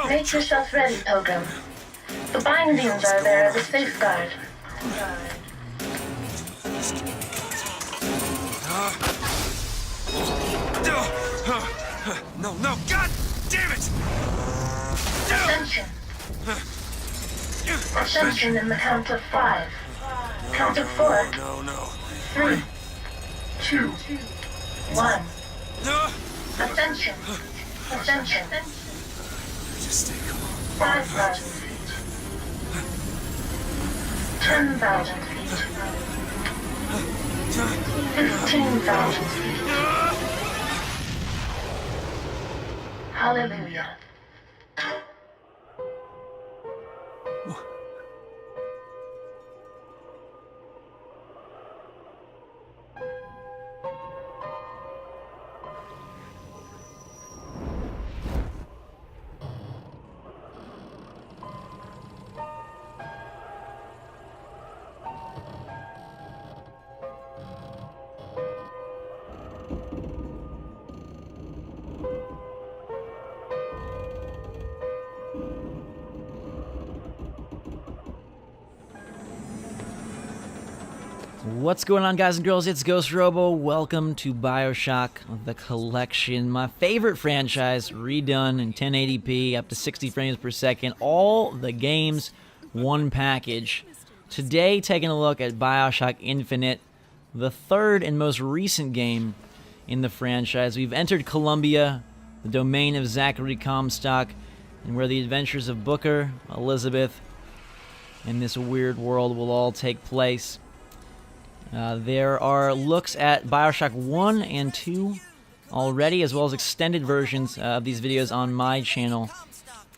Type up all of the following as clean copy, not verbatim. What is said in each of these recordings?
Make yourself ready, Pilgrim. The bindings are there as a safeguard. No, God damn it! Ascension. Ascension in the count of 5. Count of 4. No. 3, 2, 1. No! Ascension. Ascension. Just stay calm. 5,000 feet. 10,000 feet. 15,000 feet. Hallelujah. What's going on, guys and girls? It's Ghost Robo. Welcome to Bioshock, the collection. My favorite franchise, redone in 1080p, up to 60 frames per second. All the games, one package. Today, taking a look at Bioshock Infinite, the third and most recent game in the franchise. We've entered Columbia, the domain of Zachary Comstock, and where the adventures of Booker, Elizabeth, and this weird world will all take place. There are looks at Bioshock 1 and 2 already, as well as extended versions of these videos on my channel.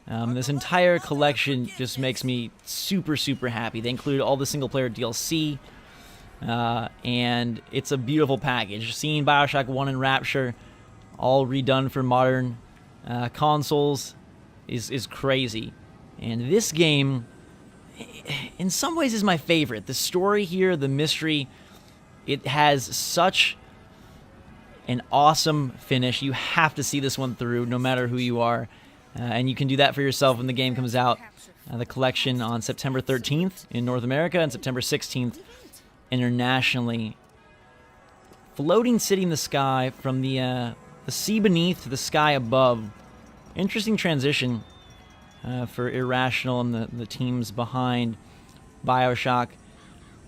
This entire collection just makes me super happy. They include all the single-player DLC, and it's a beautiful package. Seeing Bioshock 1 and Rapture all redone for modern consoles is crazy. And this game, in some ways, is my favorite. The story here, the mystery, it has such an awesome finish. You have to see this one through, no matter who you are. And you can do that for yourself when the game comes out. The collection on September 13th in North America and September 16th internationally. Floating city in the sky, from the sea beneath to the sky above. Interesting transition for Irrational and the teams behind Bioshock.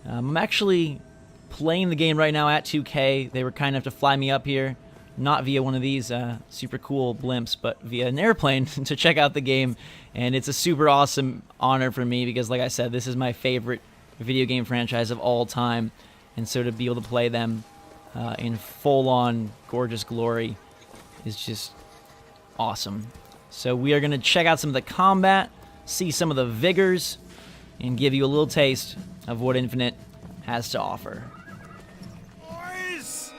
I'm actually playing the game right now at 2K. They were kind enough to fly me up here, not via one of these super cool blimps, but via an airplane to check out the game. And it's a super awesome honor for me because, like I said, this is my favorite video game franchise of all time. And so to be able to play them in full-on gorgeous glory is just awesome. So we are going to check out some of the combat, see some of the vigors, and give you a little taste of what Infinite has to offer. Boys!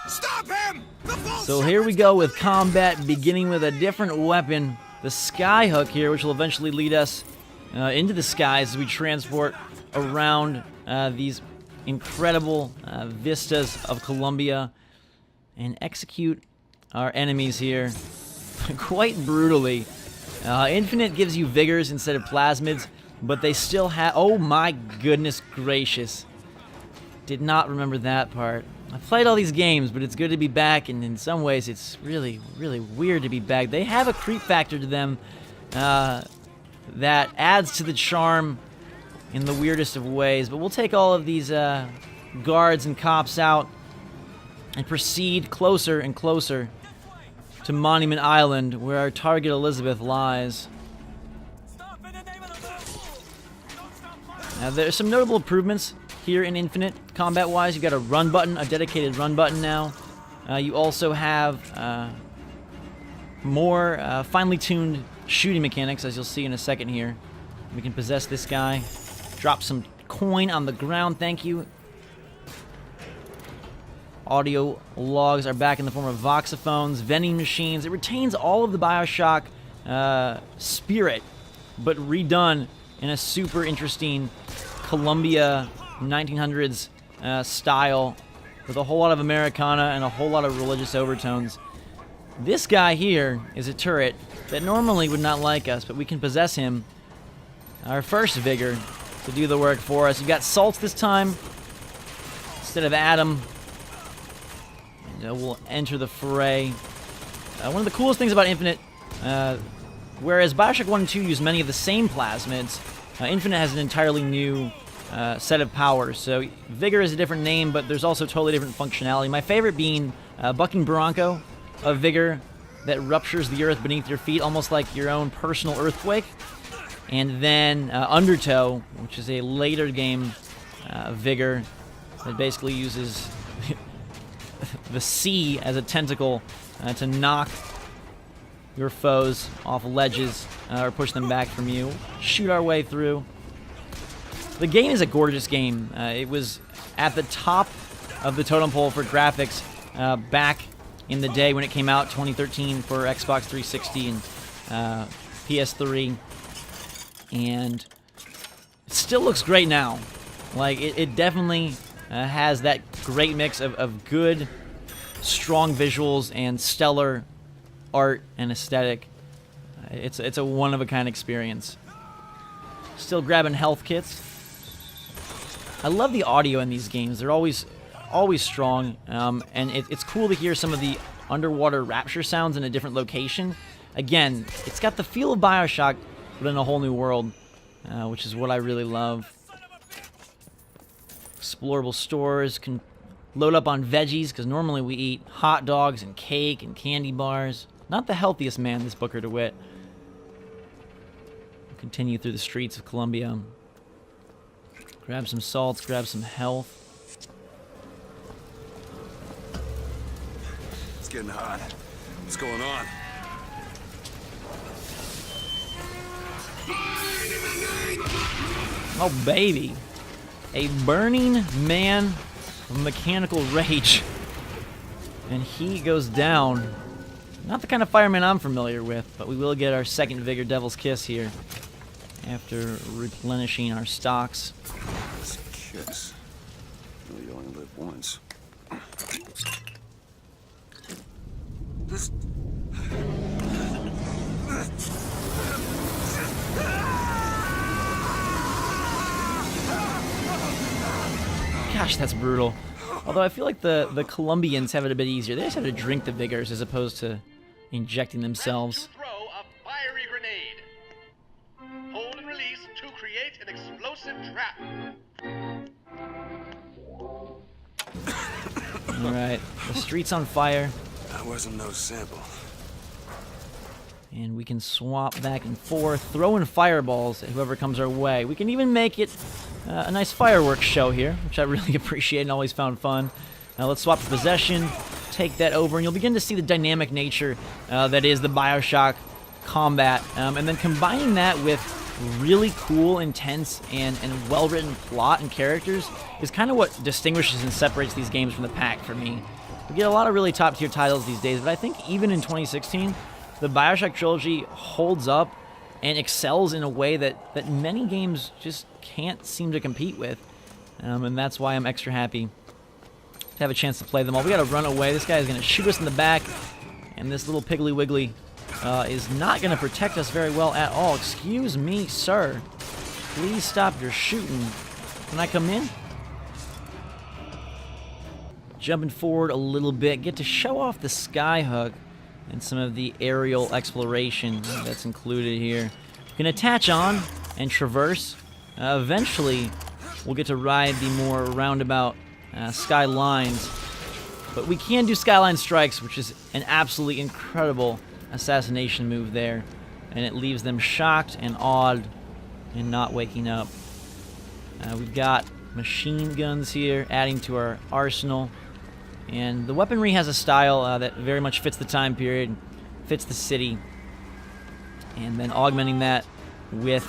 Stop him! So here we go with combat, beginning with a different weapon, the Skyhook here, which will eventually lead us into the skies as we transport around these incredible vistas of Columbia and execute our enemies here quite brutally. Infinite gives you vigors instead of plasmids, but they still have... Oh my goodness gracious. Did not remember that part. I've played all these games, but it's good to be back, and in some ways it's really weird to be back. They have a creep factor to them that adds to the charm in the weirdest of ways, but we'll take all of these guards and cops out and proceed closer and closer to Monument Island, where our target Elizabeth lies. Now, there's some notable improvements here in Infinite, combat-wise. You've got a run button, a dedicated run button now. You also have more finely tuned shooting mechanics, as you'll see in a second here. We can possess this guy. Drop some coin on the ground, thank you. Audio logs are back in the form of voxophones, vending machines. It retains all of the Bioshock spirit, but redone in a super interesting Columbia 1900s style with a whole lot of Americana and a whole lot of religious overtones. This guy here is a turret that normally would not like us, but we can possess him, our first Vigor, to do the work for us. You've got Salts this time instead of Adam. And we'll enter the fray. One of the coolest things about Infinite, whereas Bioshock 1 and 2 use many of the same plasmids, Infinite has an entirely new set of powers. So Vigor is a different name, but there's also totally different functionality. My favorite being Bucking Bronco, a Vigor that ruptures the earth beneath your feet, almost like your own personal earthquake. And then Undertow, which is a later game Vigor that basically uses the sea as a tentacle to knock your foes off ledges or push them back from you. Shoot our way through. The game is a gorgeous game. It was at the top of the totem pole for graphics back in the day when it came out, 2013, for Xbox 360 and PS3. And it still looks great now. Like, it definitely has that great mix of good, strong visuals and stellar art and aesthetic. It's a one-of-a-kind experience. Still grabbing health kits. I love the audio in these games. They're always strong, and it's cool to hear some of the underwater rapture sounds in a different location. Again, it's got the feel of Bioshock, but in a whole new world, which is what I really love. Explorable stores, can load up on veggies, because normally we eat hot dogs and cake and candy bars. Not the healthiest man, this Booker DeWitt. We'll continue through the streets of Columbia. Grab some salts, grab some health. It's getting hot. What's going on? Oh, baby. A burning man of mechanical rage. And he goes down. Not the kind of fireman I'm familiar with, but we will get our second Vigor Devil's Kiss here after replenishing our stocks. It's a kiss. Well, you only live once. This... Gosh, that's brutal. Although I feel like the Colombians have it a bit easier. They just have to drink the Vigors as opposed to injecting themselves. Throw a fiery grenade. Hold and release to create an explosive trap. Alright, the street's on fire. That wasn't no sample. And we can swap back and forth, throwing fireballs at whoever comes our way. We can even make it a nice fireworks show here, which I really appreciate and always found fun. Now let's swap to possession, take that over, and you'll begin to see the dynamic nature that is the Bioshock combat. And then combining that with really cool, intense, and well-written plot and characters is kind of what distinguishes and separates these games from the pack for me. We get a lot of really top-tier titles these days, but I think even in 2016, the Bioshock trilogy holds up and excels in a way that many games just can't seem to compete with. And that's why I'm extra happy to have a chance to play them all. We gotta run away. This guy is gonna shoot us in the back, and this little Piggly Wiggly is not gonna protect us very well at all. Excuse me, sir. Please stop your shooting. Can I come in? Jumping forward a little bit, get to show off the skyhook and some of the aerial exploration that's included here. You can attach on and traverse. Eventually, we'll get to ride the more roundabout skylines. But we can do skyline strikes, which is an absolutely incredible assassination move there. And it leaves them shocked and awed and not waking up. We've got machine guns here, adding to our arsenal. And the weaponry has a style that very much fits the time period, fits the city. And then augmenting that with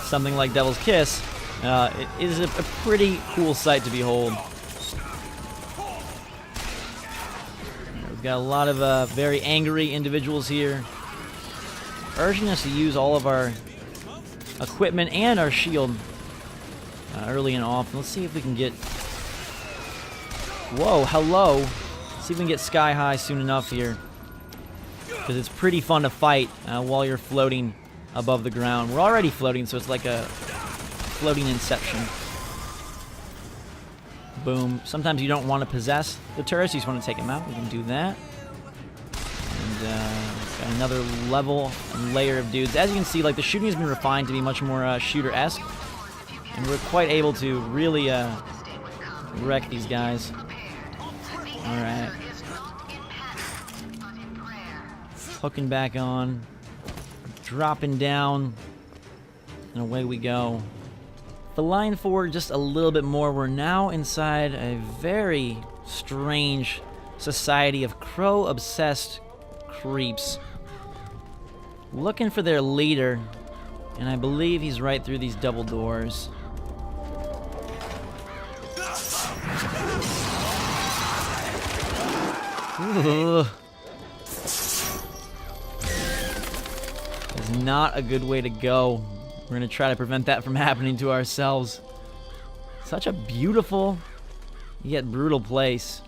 something like Devil's Kiss, it is a pretty cool sight to behold. We've got a lot of very angry individuals here, urging us to use all of our equipment and our shield early and often. Let's see if we can get... Whoa, hello. Let's see if we can get sky high soon enough here. Because it's pretty fun to fight while you're floating above the ground. We're already floating, so it's like a floating inception. Boom. Sometimes you don't want to possess the turrets, you just want to take them out. We can do that. And got another level and layer of dudes. As you can see, like, the shooting has been refined to be much more shooter-esque. And we're quite able to really wreck these guys. Alright. Hooking back on. Dropping down. And away we go. The line forward just a little bit more. We're now inside a very strange society of crow-obsessed creeps. Looking for their leader. And I believe he's right through these double doors. Ugh. It's not a good way to go. We're gonna try to prevent that from happening to ourselves. Such a beautiful yet brutal place.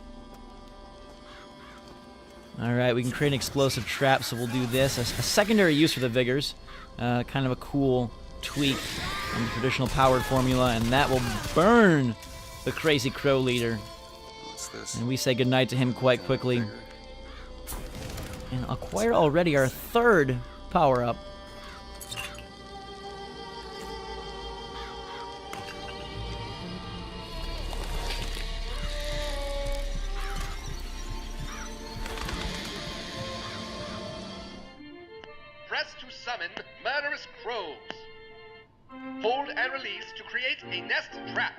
Alright, we can create an explosive trap, so we'll do this. A secondary use for the Vigors. Kind of a cool tweak on the traditional powered formula, and that will burn the crazy crow leader. What's this? And we say goodnight to him quite quickly. And acquire already our third power-up. Press to summon murderous crows. Hold and release to create a nest trap.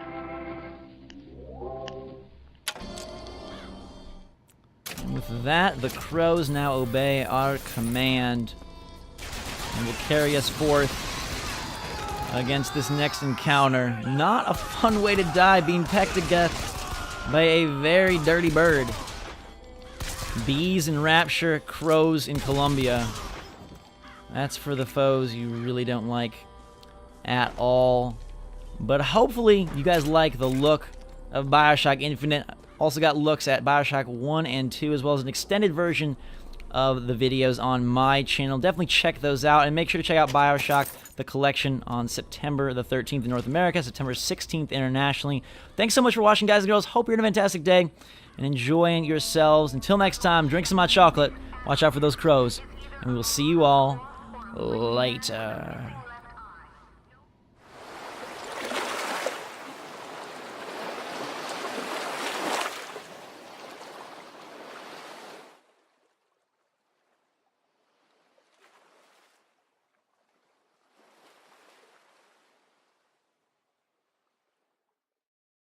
And with that, the crows now obey our command and will carry us forth against this next encounter. Not a fun way to die, being pecked to death by a very dirty bird. Bees in Rapture, crows in Columbia. That's for the foes you really don't like at all. But hopefully you guys like the look of Bioshock Infinite. Also got looks at Bioshock 1 and 2, as well as an extended version of the videos on my channel. Definitely check those out, and make sure to check out Bioshock, the collection, on September the 13th in North America, September 16th internationally. Thanks so much for watching, guys and girls. Hope you're having a fantastic day and enjoying yourselves. Until next time, drink some hot chocolate, watch out for those crows, and we will see you all later.